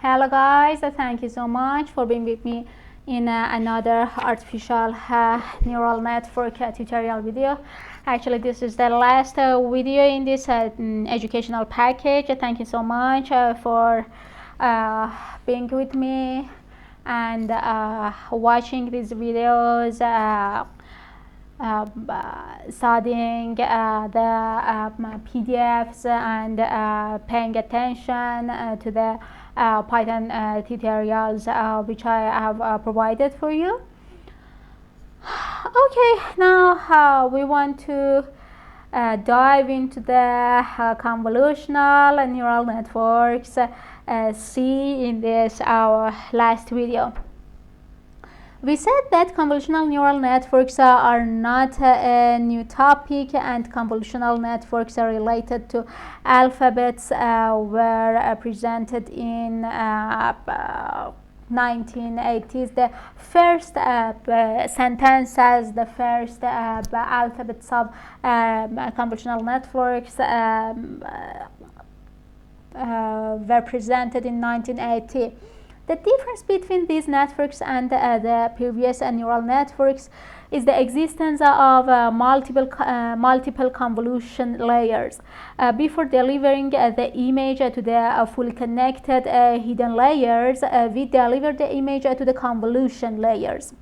Hello guys, thank you so much for being with me in another artificial neural network tutorial video. Actually, this is the last video in this educational package. Thank you so much for being with me and watching these videos, studying the PDFs and paying attention to the Python tutorials which I have provided for you. Okay, now we want to dive into the convolutional neural networks see in this our last video. We said that convolutional neural networks are not a new topic, and convolutional networks are related to alphabets were presented in 1980s. The first sentence as the first alphabets of convolutional networks were presented in 1980. The difference between these networks and the previous neural networks is the existence of multiple convolution layers. Before delivering the image to the fully connected hidden layers, we deliver the image to the convolution layers.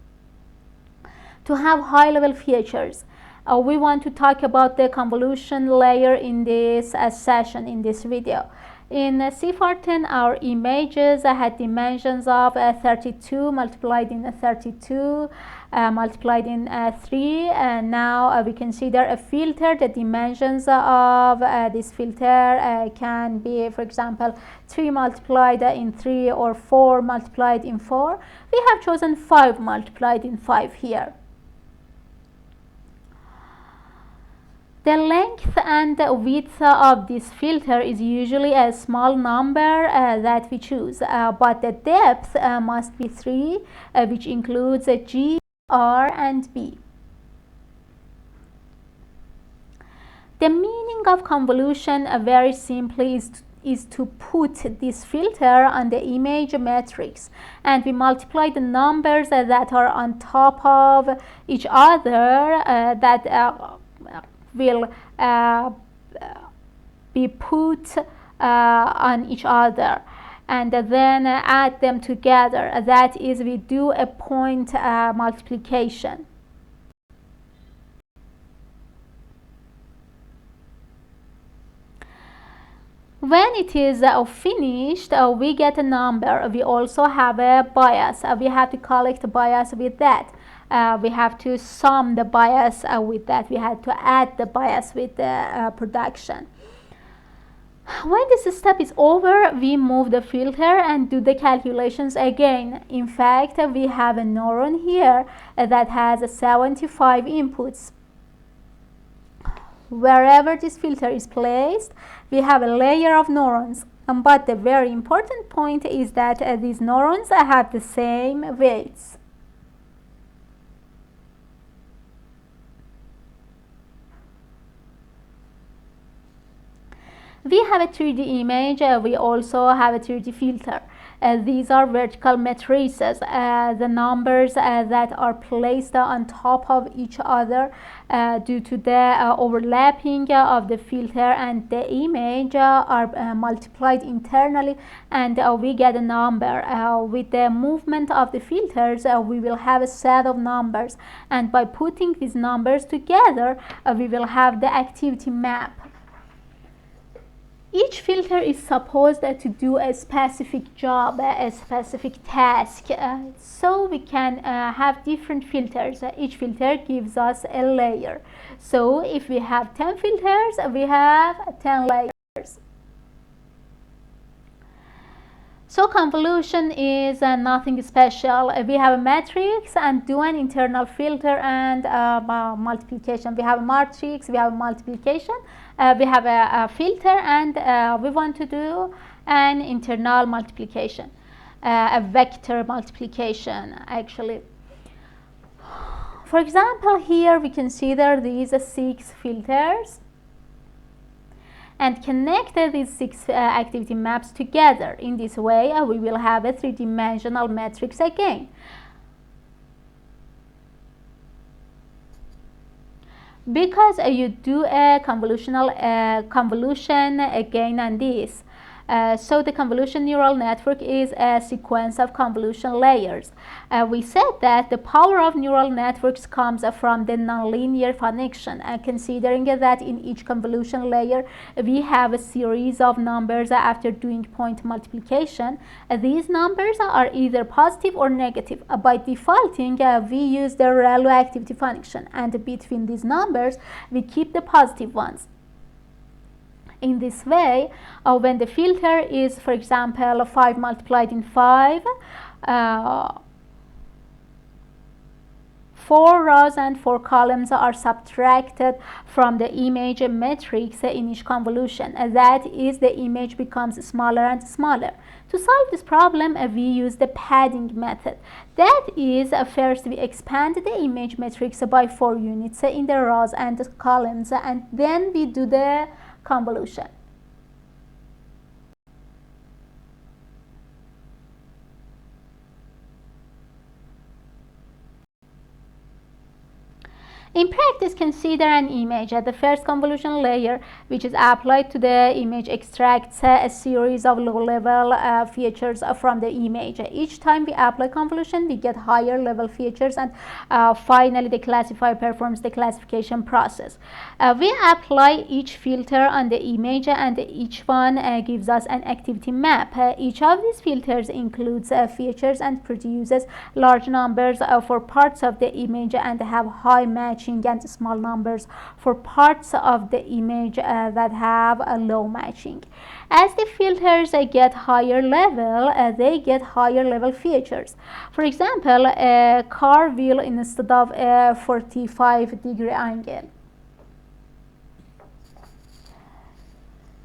To have high-level features, we want to talk about the convolution layer in this session, in this video. In CIFAR 10, our images had dimensions of 32 multiplied in 32 multiplied in 3. Now we consider a filter. The dimensions of this filter can be, for example, 3 multiplied in 3 or 4 multiplied in 4. We have chosen 5 multiplied in 5 here. The length and width of this filter is usually a small number that we choose, but the depth must be 3, which includes G, R, and B. The meaning of convolution very simply is to put this filter on the image matrix, and we multiply the numbers that are on top of each other that will be put on each other, and then add them together. That is, we do a point multiplication. When it is finished, we get a number. We also have a bias. We have to collect bias with that. We have to sum the bias with that. We have to add the bias with the production. When this step is over, we move the filter and do the calculations again. In fact, we have a neuron here that has 75 inputs. Wherever this filter is placed, we have a layer of neurons. But the very important point is that these neurons have the same weights. We have a 3D image. We also have a 3D filter. These are vertical matrices. The numbers that are placed on top of each other due to the overlapping of the filter and the image are multiplied internally, and we get a number. With the movement of the filters, we will have a set of numbers, and by putting these numbers together, we will have the activity map. Each filter is supposed to do a specific job, a specific task, so we can have different filters. Each filter gives us a layer. So if we have 10 filters, we have 10 layers. So convolution is nothing special. We have a matrix and do an internal filter and multiplication. We have a matrix, we have a multiplication, we have a filter, and we want to do an internal multiplication, a vector multiplication actually. For example, here we consider these 6 filters. and connect these 6 activity maps together. In this way, we will have a three-dimensional matrix again. Because you do a convolution again on this. So the convolution neural network is a sequence of convolution layers. We said that the power of neural networks comes from the nonlinear connection, and considering that in each convolution layer we have a series of numbers after doing point multiplication, these numbers are either positive or negative. By defaulting, we use the ReLU activity function, and between these numbers we keep the positive ones. In this way, when the filter is, for example, 5 multiplied in 5, 4 rows and 4 columns are subtracted from the image matrix in each convolution. That is, the image becomes smaller and smaller. To solve this problem, we use the padding method. That is, first we expand the image matrix by 4 units in the rows and the columns, and then we do the convolution. In practice, consider an image. The first convolution layer, which is applied to the image, extracts a series of low-level features from the image. Each time we apply convolution, we get higher level features, and finally the classifier performs the classification process. We apply each filter on the image, and each one gives us an activity map. Each of these filters includes features and produces large numbers for parts of the image and have high match and small numbers for parts of the image that have a low matching. As the filters get higher level, they get higher level features. For example, a car wheel instead of a 45-degree angle.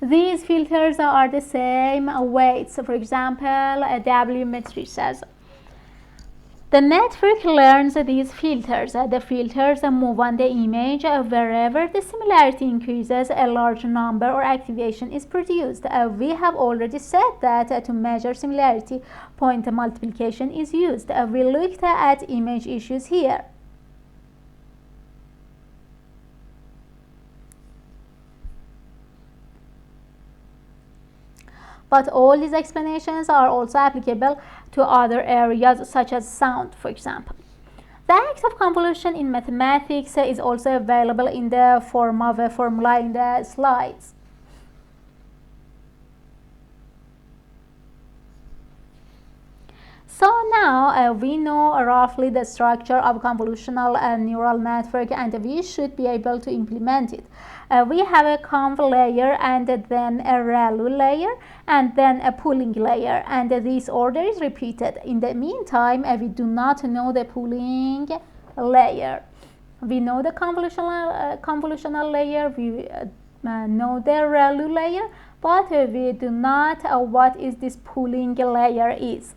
These filters are the same weights. For example, a W matrices. The network learns these filters. The filters move on the image. Wherever the similarity increases, a large number or activation is produced. We have already said that to measure similarity, point multiplication is used. We looked at image issues here. But all these explanations are also applicable to other areas, such as sound, for example. The act of convolution in mathematics is also available in the form of a formula in the slides. So now we know roughly the structure of convolutional neural network, and we should be able to implement it. We have a conv layer, and then a ReLU layer, and then a pooling layer, and this order is repeated. In the meantime, we do not know the pooling layer. We know the convolutional layer, we know the ReLU layer, but we do not know what is this pooling layer is.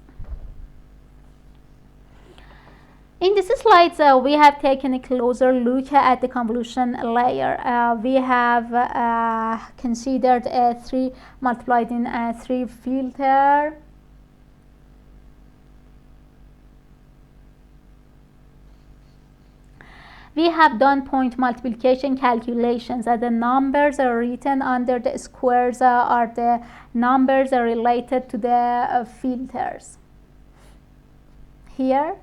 In these slides, we have taken a closer look at the convolution layer. We have considered a 3 multiplied in 3 filter. We have done point multiplication calculations. The numbers are written under the squares are the numbers related to the filters. Here,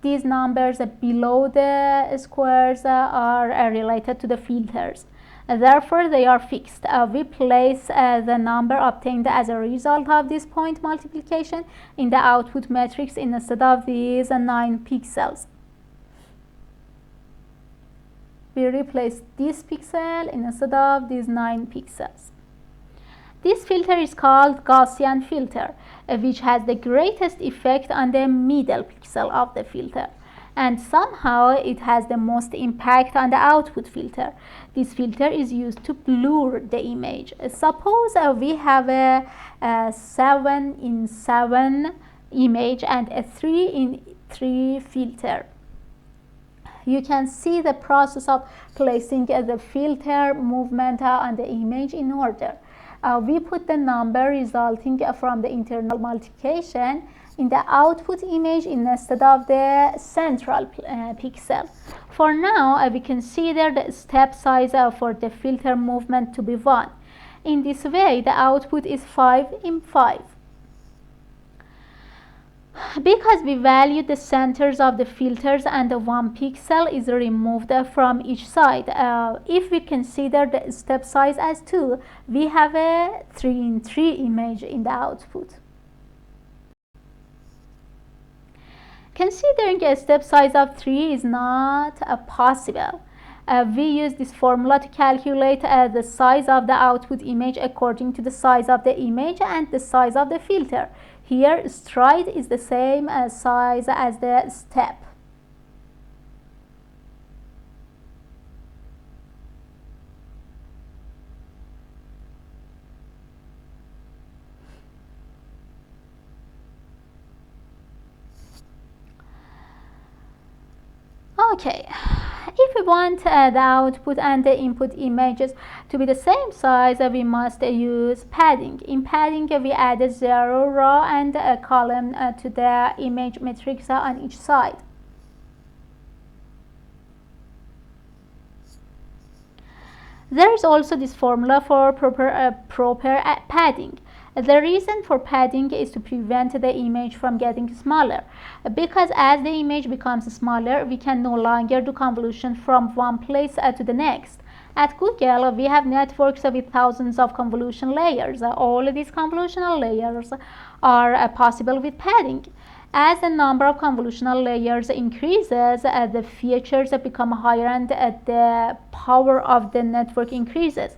these numbers below the squares are related to the filters. Therefore, they are fixed. We place the number obtained as a result of this point multiplication in the output matrix instead of these 9 pixels. We replace this pixel instead of these 9 pixels. This filter is called Gaussian filter, which has the greatest effect on the middle pixel of the filter, and somehow it has the most impact on the output filter. This filter is used to blur the image. Suppose we have a 7:7 image and a 3:3 filter. you can see the process of placing the filter movement on the image in order. We put the number resulting from the internal multiplication in the output image instead of the central pixel. For now, we consider the step size for the filter movement to be 1. In this way, the output is 5 in 5. Because we value the centers of the filters and the 1 pixel is removed from each side. If we consider the step size as 2, we have a 3 in 3 image in the output. Considering a step size of 3 is not possible. We use this formula to calculate the size of the output image according to the size of the image and the size of the filter. Here, stride is the same size as the step. Okay, if we want the output and the input images to be the same size, we must use padding. In padding, we add a 0 row and a column to the image matrix on each side. There is also this formula for proper padding. The reason for padding is to prevent the image from getting smaller, because as the image becomes smaller, we can no longer do convolution from one place to the next. At Google, we have networks with thousands of convolution layers. All these convolutional layers are possible with padding. As the number of convolutional layers increases, the features become higher and the power of the network increases.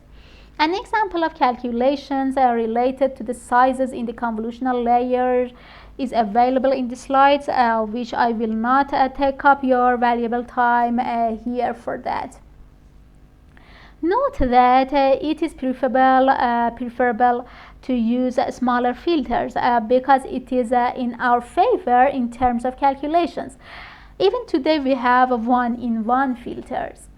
An example of calculations related to the sizes in the convolutional layer is available in the slides, which I will not take up your valuable time here for that. Note that it is preferable to use smaller filters because it is in our favor in terms of calculations. Even today we have 1-in-1 filters.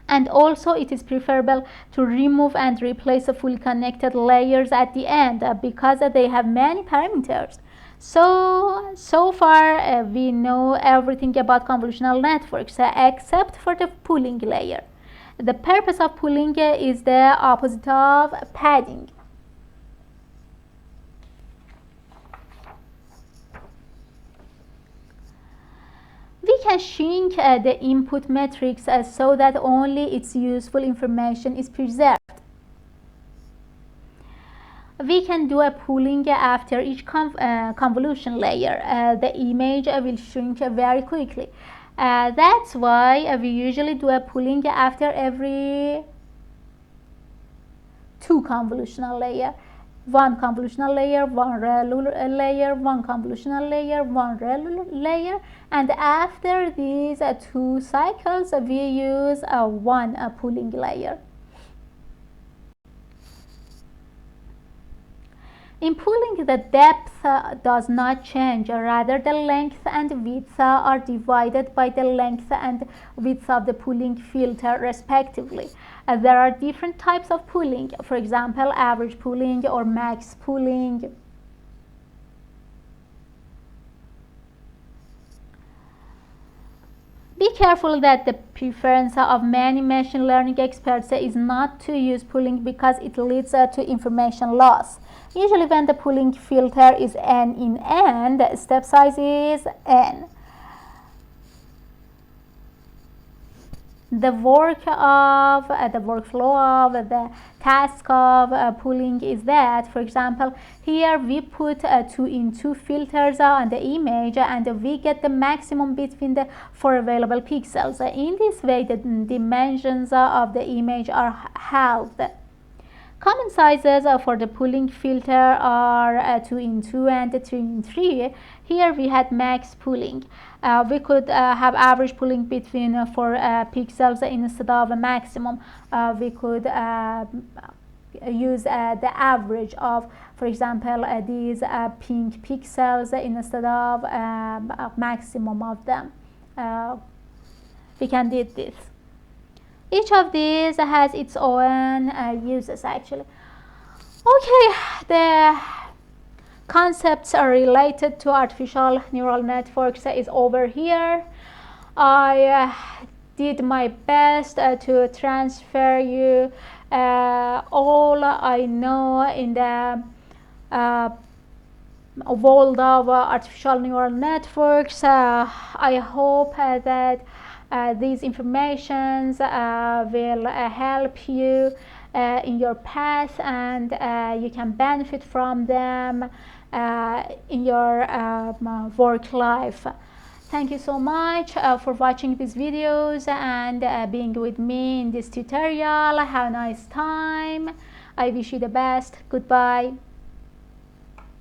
And also it is preferable to remove and replace the fully connected layers at the end because they have many parameters. So far we know everything about convolutional networks except for the pooling layer. The purpose of pooling is the opposite of padding. We can shrink the input matrix so that only its useful information is preserved. We can do a pooling after each convolution layer. The image will shrink very quickly. That's why we usually do a pooling after every 2 convolutional layers. 1 convolutional layer, 1 ReLU layer, 1 convolutional layer, 1 ReLU layer, and after these 2 cycles we use 1 pooling layer. In pooling, the depth does not change, rather the length and width are divided by the length and width of the pooling filter respectively. There are different types of pooling, for example average pooling or max pooling. Be careful that the preference of many machine learning experts is not to use pooling because it leads to information loss. Usually when the pooling filter is n in n, the step size is n. The workflow of the task of pooling is that, for example, here we put 2-in-2 filters on the image and we get the maximum between the 4 available pixels. In this way, the dimensions of the image are halved. Common sizes for the pooling filter are 2-in-2 and 3-in-3. Here we had max pooling. We could have average pooling between 4 pixels instead of a maximum. We could use the average of, for example, these pink pixels instead of a maximum of them. We can do this. Each of these has its own uses actually. Okay, the concepts are related to artificial neural networks is over here. I did my best to transfer you all I know in the world of artificial neural networks. I hope that these informations will help you in your path, and you can benefit from them in your work life. Thank you so much for watching these videos and being with me in this tutorial. Have a nice time. I wish you the best. Goodbye.